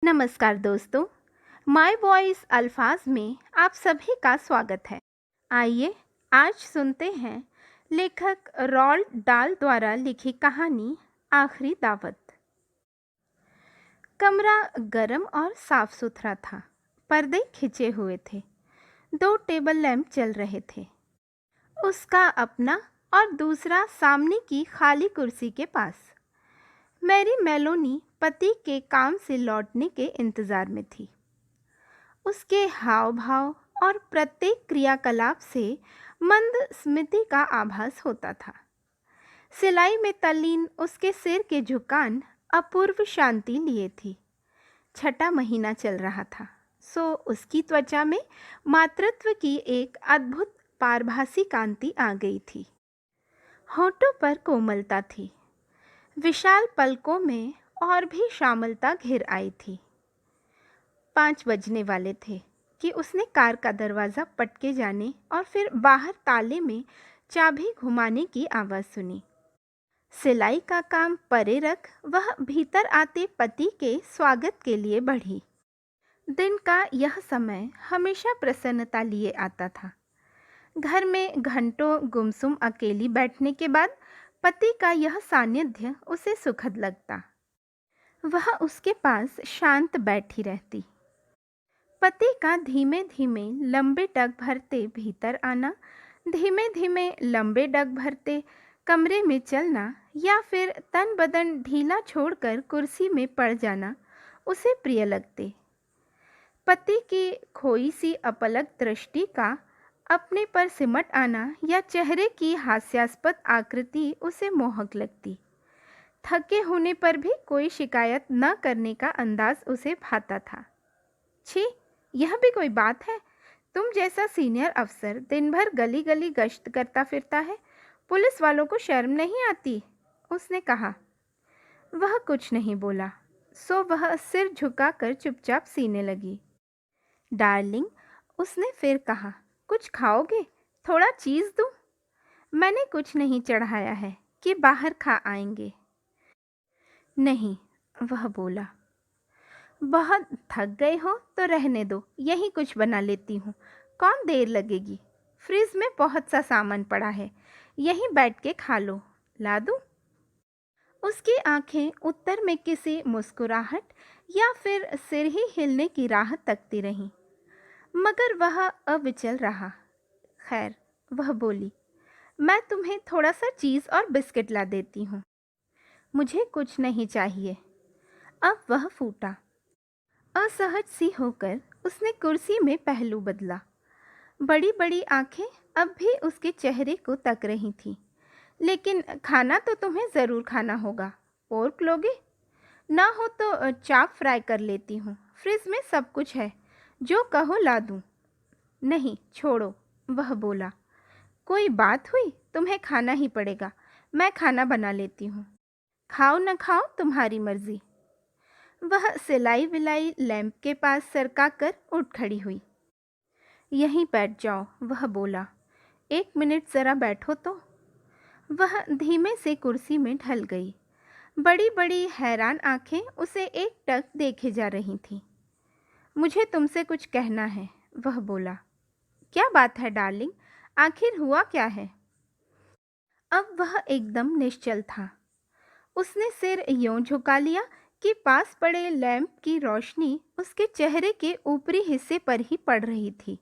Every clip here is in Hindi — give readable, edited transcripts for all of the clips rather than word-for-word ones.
नमस्कार दोस्तों, माय वॉइस अल्फाज में आप सभी का स्वागत है। आइए आज सुनते हैं लेखक रॉल्ड डाल द्वारा लिखी कहानी आखिरी दावत। कमरा गर्म और साफ सुथरा था। पर्दे खिंचे हुए थे। 2 टेबल लैंप चल रहे थे, उसका अपना और दूसरा सामने की खाली कुर्सी के पास। मैरी मेलोनी पति के काम से लौटने के इंतज़ार में थी। उसके हाव भाव और प्रत्येक क्रियाकलाप से मंद स्मृति का आभास होता था। सिलाई में तल्लीन उसके सिर के झुकान अपूर्व शांति लिए थी। 6ठा महीना चल रहा था, सो उसकी त्वचा में मातृत्व की एक अद्भुत पारभासी कांति आ गई थी। होठों पर कोमलता थी, विशाल पलकों में और भी श्यामलता घिर आई थी। 5 बजने वाले थे कि उसने कार का दरवाज़ा पटके जाने और फिर बाहर ताले में चाबी घुमाने की आवाज़ सुनी। सिलाई का काम परे रख वह भीतर आते पति के स्वागत के लिए बढ़ी। दिन का यह समय हमेशा प्रसन्नता लिए आता था। घर में घंटों गुमसुम अकेली बैठने के बाद पति का यह सानिध्य उसे सुखद लगता। वह उसके पास शांत बैठी रहती। पति का धीमे धीमे लंबे डग भरते भीतर आना, धीमे धीमे लंबे डग भरते कमरे में चलना या फिर तन बदन ढीला छोड़कर कुर्सी में पड़ जाना उसे प्रिय लगते। पति की खोई सी अपलक दृष्टि का अपने पर सिमट आना या चेहरे की हास्यास्पद आकृति उसे मोहक लगती। थके होने पर भी कोई शिकायत न करने का अंदाज उसे भाता था। छी, यह भी कोई बात है? तुम जैसा सीनियर अफसर दिन भर गली गली गश्त करता फिरता है, पुलिस वालों को शर्म नहीं आती? उसने कहा। वह कुछ नहीं बोला, सो वह सिर झुकाकर चुपचाप सीने लगी। डार्लिंग, उसने फिर कहा, कुछ खाओगे? थोड़ा चीज़ दूँ? मैंने कुछ नहीं चढ़ाया है कि बाहर खा आएंगे। नहीं, वह बोला। बहुत थक गए हो तो रहने दो, यहीं कुछ बना लेती हूँ। कौन देर लगेगी? फ्रिज में बहुत सा सामान पड़ा है, यहीं बैठ के खा लो। ला दूँ? उसकी आंखें उत्तर में किसी मुस्कुराहट या फिर सिर ही हिलने की राह तकती रहीं, मगर वह अविचल रहा। खैर, वह बोली, मैं तुम्हें थोड़ा सा चीज़ और बिस्किट ला देती हूँ। मुझे कुछ नहीं चाहिए। अब वह फूटा। असहज सी होकर उसने कुर्सी में पहलू बदला। बड़ी बड़ी आंखें अब भी उसके चेहरे को तक रही थीं। लेकिन खाना तो तुम्हें ज़रूर खाना होगा। पोर्क लोगे? ना हो तो चाप फ्राई कर लेती हूँ, फ्रिज में सब कुछ है, जो कहो ला दूँ। नहीं, छोड़ो, वह बोला। कोई बात हुई? तुम्हें खाना ही पड़ेगा, मैं खाना बना लेती हूँ। खाओ न खाओ तुम्हारी मर्जी। वह सिलाई विलाई लैंप के पास सरका कर उठ खड़ी हुई। यहीं बैठ जाओ, वह बोला। 1 मिनट ज़रा बैठो तो। वह धीमे से कुर्सी में ढल गई। बड़ी बड़ी हैरान आंखें उसे एकटक देखे जा रही थीं। मुझे तुमसे कुछ कहना है, वह बोला। क्या बात है डार्लिंग, आखिर हुआ क्या है? अब वह एकदम निश्चल था। उसने सिर यूं झुका लिया कि पास पड़े लैंप की रोशनी उसके चेहरे के ऊपरी हिस्से पर ही पड़ रही थी।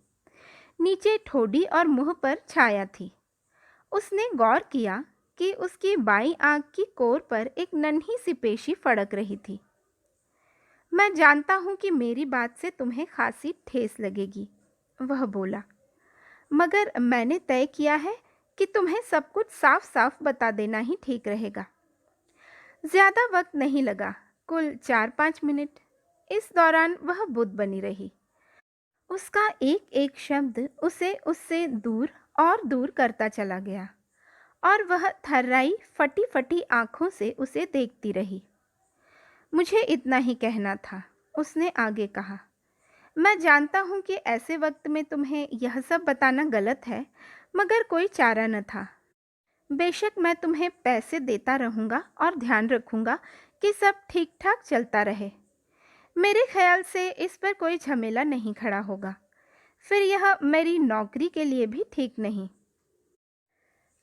नीचे ठोड़ी और मुंह पर छाया थी। उसने गौर किया कि उसकी बाईं आंख की कोर पर एक नन्ही सी पेशी फड़क रही थी। मैं जानता हूं कि मेरी बात से तुम्हें खासी ठेस लगेगी, वह बोला, मगर मैंने तय किया है कि तुम्हें सब कुछ साफ साफ बता देना ही ठीक रहेगा। ज़्यादा वक्त नहीं लगा, कुल 4-5 मिनट। इस दौरान वह बुद्ध बनी रही। उसका एक एक शब्द उसे उससे दूर और दूर करता चला गया और वह थर्राई फटी फटी आंखों से उसे देखती रही। मुझे इतना ही कहना था, उसने आगे कहा। मैं जानता हूँ कि ऐसे वक्त में तुम्हें यह सब बताना गलत है, मगर कोई चारा न था। बेशक मैं तुम्हें पैसे देता रहूँगा और ध्यान रखूँगा कि सब ठीक ठाक चलता रहे। मेरे ख्याल से इस पर कोई झमेला नहीं खड़ा होगा। फिर यह मेरी नौकरी के लिए भी ठीक नहीं।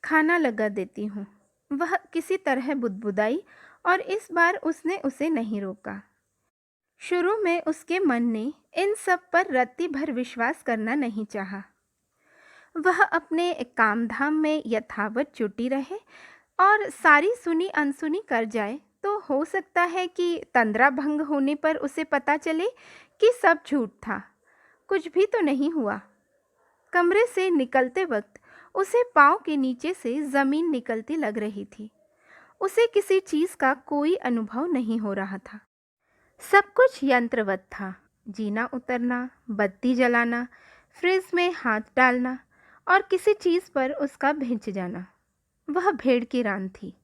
खाना लगा देती हूँ। वह किसी तरह बुदबुदाई और इस बार उसने उसे नहीं रोका। शुरू में उसके मन ने इन सब पर रत्ती भर विश्वास करना नहीं चाहा। वह अपने काम धाम में यथावत जुटी रहे और सारी सुनी अनसुनी कर जाए तो हो सकता है कि तंद्रा भंग होने पर उसे पता चले कि सब झूठ था। कुछ भी तो नहीं हुआ। कमरे से निकलते वक्त उसे पाँव के नीचे से ज़मीन निकलती लग रही थी। उसे किसी चीज़ का कोई अनुभव नहीं हो रहा था। सब कुछ यंत्रवत था। जीना उतरना, बत्ती जलाना, फ्रिज में हाथ डालना और किसी चीज़ पर उसका भिंच जाना। वह भेड़ की रान थी।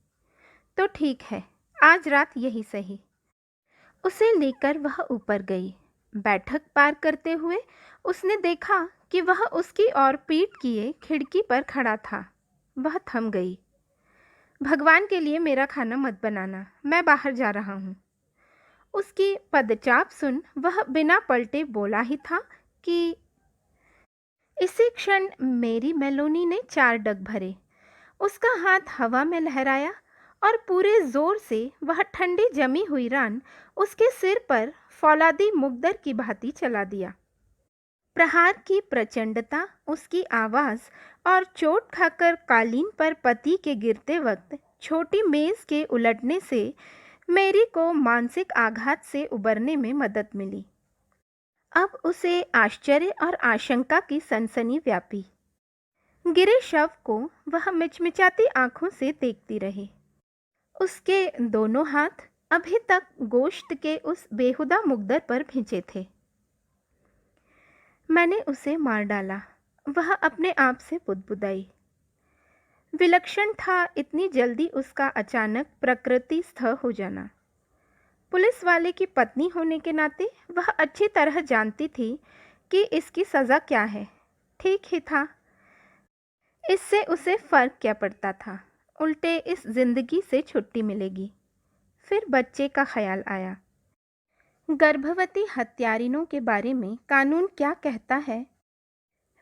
तो ठीक है, आज रात यही सही। उसे लेकर वह ऊपर गई। बैठक पार करते हुए उसने देखा कि वह उसकी ओर पीठ किए खिड़की पर खड़ा था। वह थम गई। भगवान के लिए मेरा खाना मत बनाना, मैं बाहर जा रहा हूँ। उसकी पदचाप सुन वह बिना पलटे बोला ही था कि इसी क्षण मेरी मेलोनी ने 4 डग भरे। उसका हाथ हवा में लहराया और पूरे जोर से वह ठंडी जमी हुई रान उसके सिर पर फौलादी मुकद्दर की भांति चला दिया। प्रहार की प्रचंडता, उसकी आवाज़ और चोट खाकर कालीन पर पति के गिरते वक्त छोटी मेज़ के उलटने से मेरी को मानसिक आघात से उबरने में मदद मिली। अब उसे आश्चर्य और आशंका की सनसनी व्यापी। गिरे शव को वह मिचमिचाती आंखों से देखती रही। उसके दोनों हाथ अभी तक गोश्त के उस बेहुदा मुकद्दर पर भिंचे थे। मैंने उसे मार डाला, वह अपने आप से बुदबुदाई। विलक्षण था इतनी जल्दी उसका अचानक प्रकृतिस्थ हो जाना। पुलिस वाले की पत्नी होने के नाते वह अच्छी तरह जानती थी कि इसकी सज़ा क्या है। ठीक ही था, इससे उसे फ़र्क क्या पड़ता था। उल्टे इस जिंदगी से छुट्टी मिलेगी। फिर बच्चे का ख्याल आया। गर्भवती हत्यारिनों के बारे में कानून क्या कहता है,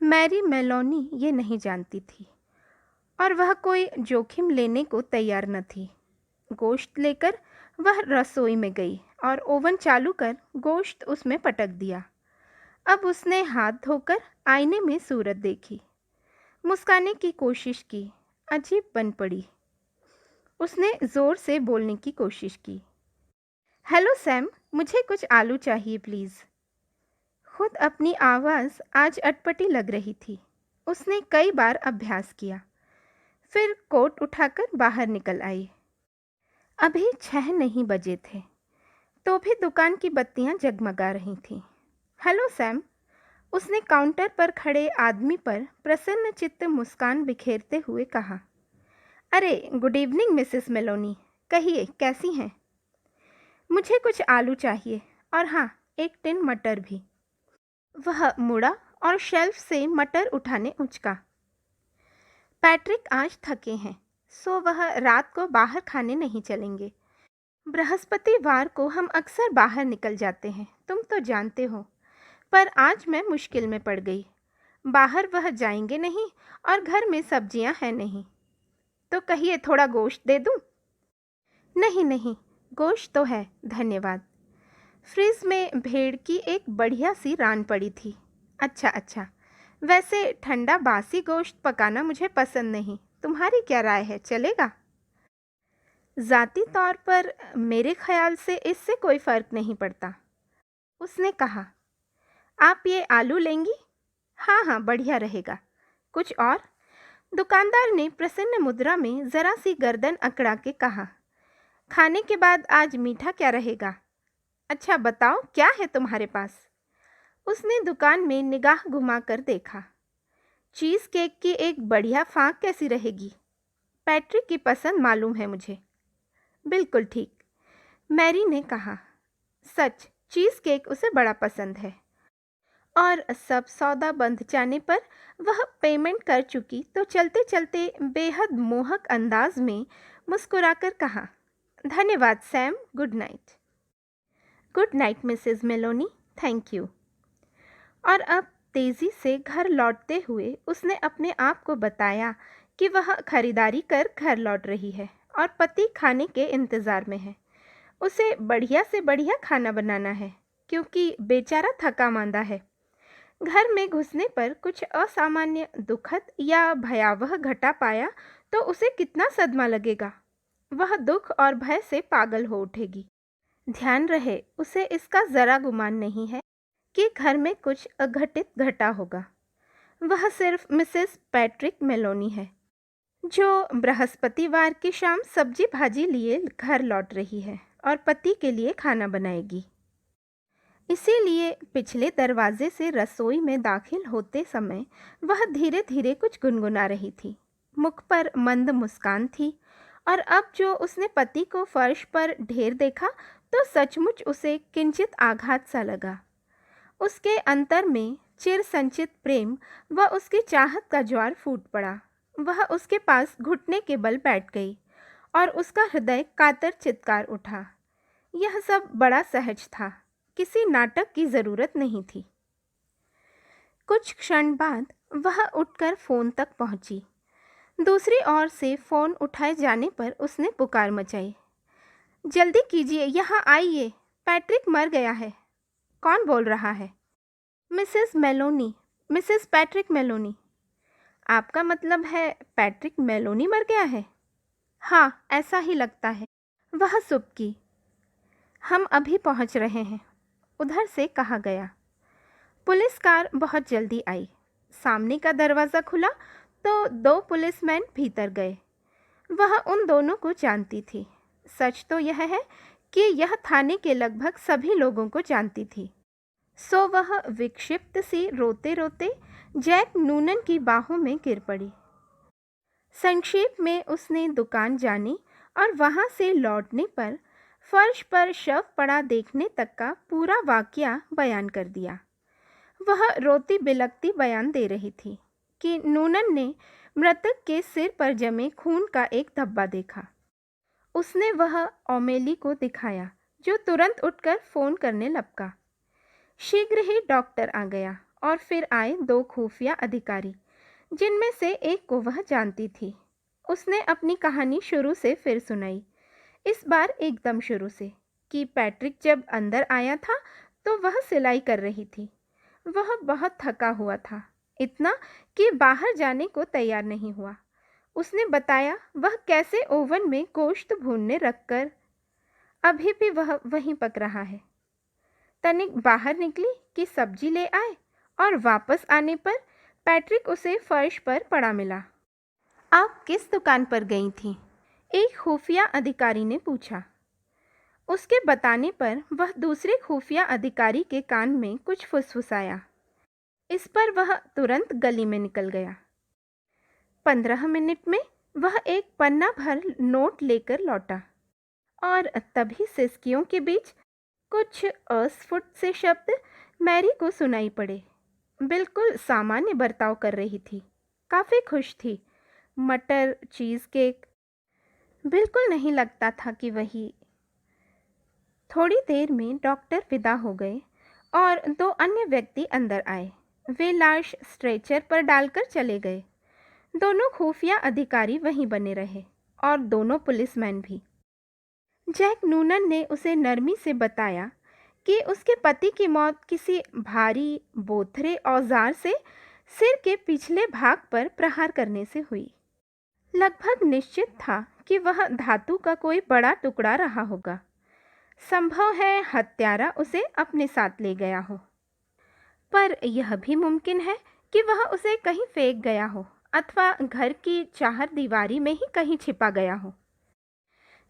मैरी मेलोनी ये नहीं जानती थी और वह कोई जोखिम लेने को तैयार न थी। गोश्त लेकर वह रसोई में गई और ओवन चालू कर गोश्त उसमें पटक दिया। अब उसने हाथ धोकर आईने में सूरत देखी, मुस्काने की कोशिश की, अजीब बन पड़ी। उसने ज़ोर से बोलने की कोशिश की, हेलो सैम, मुझे कुछ आलू चाहिए प्लीज़। खुद अपनी आवाज़ आज अटपटी लग रही थी। उसने कई बार अभ्यास किया, फिर कोट उठाकर बाहर निकल आई। अभी 6 नहीं बजे थे, तो भी दुकान की बत्तियां जगमगा रही थीं। हेलो सैम, उसने काउंटर पर खड़े आदमी पर प्रसन्न चित्त मुस्कान बिखेरते हुए कहा। अरे गुड इवनिंग मिसेस मेलोनी, कहिए कैसी हैं? मुझे कुछ आलू चाहिए और हाँ, एक टिन मटर भी। वह मुड़ा और शेल्फ से मटर उठाने उचका। पैट्रिक आज थके हैं, सो वह रात को बाहर खाने नहीं चलेंगे। बृहस्पतिवार को हम अक्सर बाहर निकल जाते हैं, तुम तो जानते हो, पर आज मैं मुश्किल में पड़ गई। बाहर वह जाएंगे नहीं और घर में सब्जियां हैं नहीं। तो कहिए थोड़ा गोश्त दे दूं? नहीं नहीं, गोश्त तो है, धन्यवाद। फ्रिज में भेड़ की एक बढ़िया सी रान पड़ी थी। अच्छा अच्छा, वैसे ठंडा बासी गोश्त पकाना मुझे पसंद नहीं। तुम्हारी क्या राय है, चलेगा? ज़ाती तौर पर मेरे ख्याल से इससे कोई फ़र्क नहीं पड़ता, उसने कहा। आप ये आलू लेंगी? हाँ हाँ, बढ़िया रहेगा। कुछ और? दुकानदार ने प्रसन्न मुद्रा में ज़रा सी गर्दन अकड़ा के कहा। खाने के बाद आज मीठा क्या रहेगा? अच्छा बताओ, क्या है तुम्हारे पास? उसने दुकान में निगाह घुमाकर देखा। चीज़ केक की एक बढ़िया फाँक कैसी रहेगी? पैट्रिक की पसंद मालूम है मुझे। बिल्कुल ठीक, मैरी ने कहा। सच, चीज़ केक उसे बड़ा पसंद है। और सब सौदा बंध जाने पर वह पेमेंट कर चुकी तो चलते चलते बेहद मोहक अंदाज में मुस्कुराकर कहा, धन्यवाद Sam, good night. Good night Mrs Meloni, thank you. और अब तेजी से घर लौटते हुए उसने अपने आप को बताया कि वह खरीदारी कर घर लौट रही है और पति खाने के इंतज़ार में है। उसे बढ़िया से बढ़िया खाना बनाना है क्योंकि बेचारा थका मांदा है। घर में घुसने पर कुछ असामान्य, दुखद या भयावह घटा पाया तो उसे कितना सदमा लगेगा। वह दुख और भय से पागल हो उठेगी। ध्यान रहे, उसे इसका ज़रा गुमान नहीं है कि घर में कुछ अघटित घटा होगा। वह सिर्फ मिसेस पैट्रिक मेलोनी है जो बृहस्पतिवार की शाम सब्जी भाजी लिए घर लौट रही है और पति के लिए खाना बनाएगी। इसीलिए पिछले दरवाजे से रसोई में दाखिल होते समय वह धीरे धीरे कुछ गुनगुना रही थी। मुख पर मंद मुस्कान थी और अब जो उसने पति को फर्श पर ढेर देखा तो सचमुच उसे किंचित आघात सा लगा। उसके अंतर में चिर संचित प्रेम व उसकी चाहत का ज्वार फूट पड़ा। वह उसके पास घुटने के बल बैठ गई और उसका हृदय कातर चित्कार उठा। यह सब बड़ा सहज था, किसी नाटक की जरूरत नहीं थी। कुछ क्षण बाद वह उठकर फोन तक पहुंची। दूसरी ओर से फोन उठाए जाने पर उसने पुकार मचाई, जल्दी कीजिए, यहाँ आइए, पैट्रिक मर गया है। कौन बोल रहा है? Mrs Meloni, Mrs Patrick Meloni. आपका मतलब है पैट्रिक मेलोनी मर गया है? हाँ, ऐसा ही लगता है। वह सुबकी। हम अभी पहुंच रहे हैं, उधर से कहा गया। पुलिस कार बहुत जल्दी आई। सामने का दरवाज़ा खुला तो दो पुलिसमैन भीतर गए। वह उन दोनों को जानती थी। सच तो यह है कि यह थाने के लगभग सभी लोगों को जानती थी। सो वह विक्षिप्त सी रोते रोते जैक नूनन की बाहों में गिर पड़ी। संक्षेप में उसने दुकान जाने और वहां से लौटने पर फर्श पर शव पड़ा देखने तक का पूरा वाकया बयान कर दिया। वह रोती बिलखती बयान दे रही थी कि नूनन ने मृतक के सिर पर जमे खून का एक धब्बा देखा। उसने वह ओमेली को दिखाया जो तुरंत उठकर फ़ोन करने लपका। शीघ्र ही डॉक्टर आ गया और फिर आए दो खुफिया अधिकारी जिनमें से एक को वह जानती थी। उसने अपनी कहानी शुरू से फिर सुनाई, इस बार एकदम शुरू से, कि पैट्रिक जब अंदर आया था तो वह सिलाई कर रही थी। वह बहुत थका हुआ था, इतना कि बाहर जाने को तैयार नहीं हुआ। उसने बताया वह कैसे ओवन में गोश्त भूनने रखकर अभी भी वह वहीं पक रहा है। तनिक बाहर निकली कि सब्जी ले आए और वापस आने पर पैट्रिक उसे फर्श पर पड़ा मिला। आप किस दुकान पर गई थी? एक खुफिया अधिकारी ने पूछा। उसके बताने पर वह दूसरे खुफिया अधिकारी के कान में कुछ फुसफुसाया। इस पर वह तुरंत गली में निकल गया। 15 मिनट में वह एक पन्ना भर नोट लेकर लौटा और तभी सिसकियों के बीच कुछ अस्फुट से शब्द मैरी को सुनाई पड़े। बिल्कुल सामान्य बर्ताव कर रही थी, काफ़ी खुश थी। मटर, चीज़ केक, बिल्कुल नहीं लगता था कि वही। थोड़ी देर में डॉक्टर विदा हो गए और दो अन्य व्यक्ति अंदर आए। वे लाश स्ट्रेचर पर डालकर चले गए। दोनों खुफिया अधिकारी वहीं बने रहे और दोनों पुलिसमैन भी। जैक नूनन ने उसे नरमी से बताया कि उसके पति की मौत किसी भारी बोथरे औजार से सिर के पिछले भाग पर प्रहार करने से हुई। लगभग निश्चित था कि वह धातु का कोई बड़ा टुकड़ा रहा होगा। संभव है हत्यारा उसे अपने साथ ले गया हो, पर यह भी मुमकिन है कि वह उसे कहीं फेंक गया हो अथवा घर की चाहर दीवारी में ही कहीं छिपा गया हो।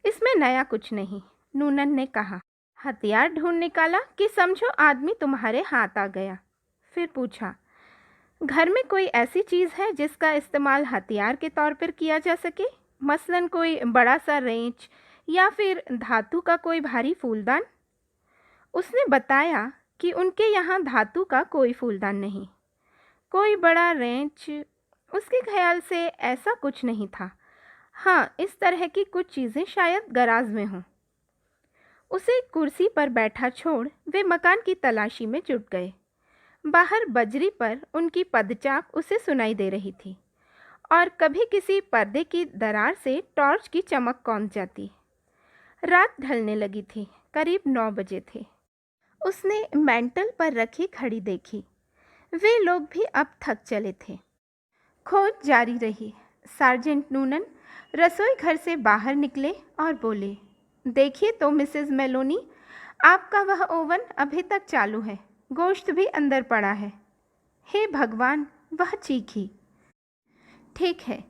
इसमें नया कुछ नहीं, नूनन ने कहा। हथियार ढूंढ निकाला कि समझो आदमी तुम्हारे हाथ आ गया। फिर पूछा, घर में कोई ऐसी चीज़ है जिसका इस्तेमाल हथियार के तौर पर किया जा सके, मसलन कोई बड़ा सा रेंच या फिर धातु का कोई भारी फूलदान? उसने बताया कि उनके यहाँ धातु का कोई फूलदान नहीं। कोई बड़ा रेंच, उसके ख्याल से ऐसा कुछ नहीं था। हाँ, इस तरह की कुछ चीज़ें शायद गराज में हों। उसे कुर्सी पर बैठा छोड़ वे मकान की तलाशी में जुट गए। बाहर बजरी पर उनकी पदचाक उसे सुनाई दे रही थी और कभी किसी पर्दे की दरार से टॉर्च की चमक कौंध जाती। रात ढलने लगी थी, करीब 9 बजे थे। उसने मैंटल पर रखी घड़ी देखी। वे लोग भी अब थक चले थे। खोज जारी रही। सार्जेंट नूनन रसोई घर से बाहर निकले और बोले, देखिए तो मिसेस मेलोनी, आपका वह ओवन अभी तक चालू है, गोश्त भी अंदर पड़ा है। हे भगवान, वह चीखी। ठीक है,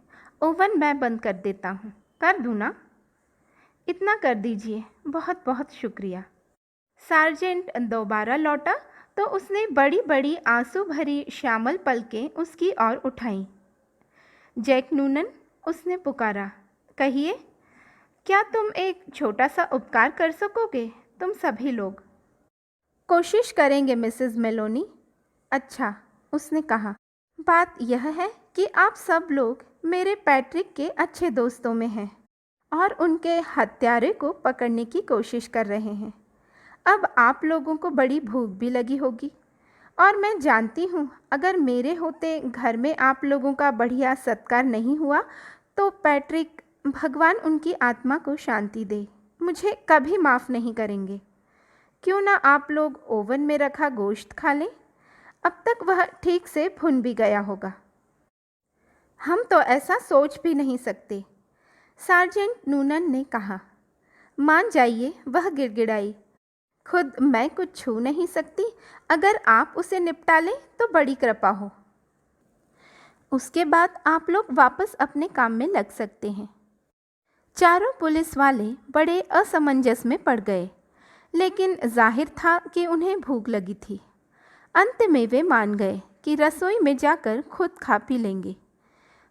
ओवन मैं बंद कर देता हूँ। कर दूँ ना? इतना कर दीजिए, बहुत बहुत शुक्रिया। सार्जेंट दोबारा लौटा तो उसने बड़ी बड़ी आंसू भरी श्यामल पलकें उसकी ओर उठाईं। जैक नूनन, उसने पुकारा, कहिए, क्या तुम एक छोटा सा उपकार कर सकोगे? तुम सभी लोग। कोशिश करेंगे मिसेस मेलोनी। अच्छा, उसने कहा, बात यह है कि आप सब लोग मेरे पैट्रिक के अच्छे दोस्तों में हैं और उनके हत्यारे को पकड़ने की कोशिश कर रहे हैं। अब आप लोगों को बड़ी भूख भी लगी होगी और मैं जानती हूँ अगर मेरे होते घर में आप लोगों का बढ़िया सत्कार नहीं हुआ तो पैट्रिक, भगवान उनकी आत्मा को शांति दे, मुझे कभी माफ़ नहीं करेंगे। क्यों ना आप लोग ओवन में रखा गोश्त खा लें? अब तक वह ठीक से भुन भी गया होगा। हम तो ऐसा सोच भी नहीं सकते, सार्जेंट नूनन ने कहा। मान जाइए, वह गिड़गिड़ाई, खुद मैं कुछ छू नहीं सकती, अगर आप उसे निपटा लें तो बड़ी कृपा हो। उसके बाद आप लोग वापस अपने काम में लग सकते हैं। चारों पुलिस वाले बड़े असमंजस में पड़ गए, लेकिन जाहिर था कि उन्हें भूख लगी थी। अंत में वे मान गए कि रसोई में जाकर खुद खा पी लेंगे।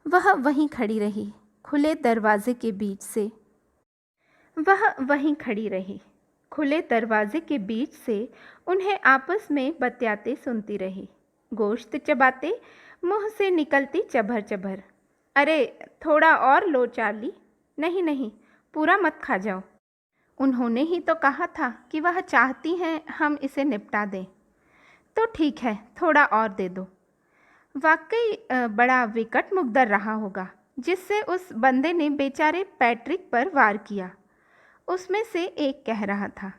वह वहीं खड़ी रही, खुले दरवाजे के बीच से। खुले दरवाजे के बीच से उन्हें आपस में बतियाते सुनती रही, गोश्त चबाते, मुंह से निकलती चभर चभर। अरे थोड़ा और लो चार्ली। नहीं नहीं, पूरा मत खा जाओ। उन्होंने ही तो कहा था कि वह चाहती हैं हम इसे निपटा दें। तो ठीक है, थोड़ा और दे दो। वाकई बड़ा विकट मुकद्दर रहा होगा जिससे उस बंदे ने बेचारे पैट्रिक पर वार किया, उसमें से एक कह रहा था।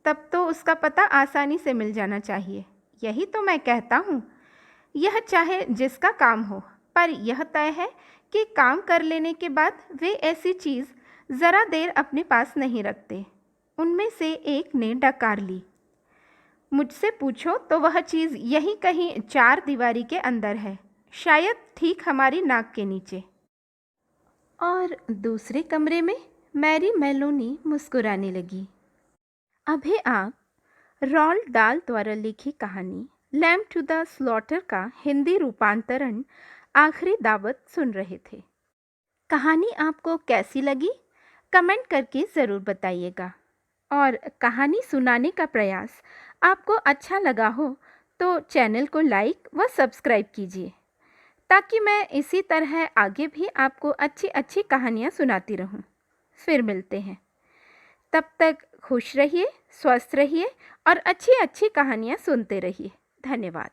तब तो उसका पता आसानी से मिल जाना चाहिए। यही तो मैं कहता हूँ, यह चाहे जिसका काम हो, पर यह तय है कि काम कर लेने के बाद वे ऐसी चीज़ ज़रा देर अपने पास नहीं रखते। उनमें से एक ने डकार ली। मुझसे पूछो तो वह चीज़ यहीं कहीं 4 दीवारी के अंदर है, शायद ठीक हमारी नाक के नीचे। और दूसरे कमरे में मैरी मेलोनी मुस्कुराने लगी। अभी आप रॉल्ड डाल द्वारा लिखी कहानी लैम्ब टू द स्लॉटर का हिंदी रूपांतरण आखिरी दावत सुन रहे थे। कहानी आपको कैसी लगी कमेंट करके ज़रूर बताइएगा, और कहानी सुनाने का प्रयास आपको अच्छा लगा हो तो चैनल को लाइक व सब्सक्राइब कीजिए, ताकि मैं इसी तरह आगे भी आपको अच्छी अच्छी कहानियाँ सुनाती रहूं। फिर मिलते हैं, तब तक खुश रहिए, स्वस्थ रहिए और अच्छी अच्छी कहानियाँ सुनते रहिए। धन्यवाद।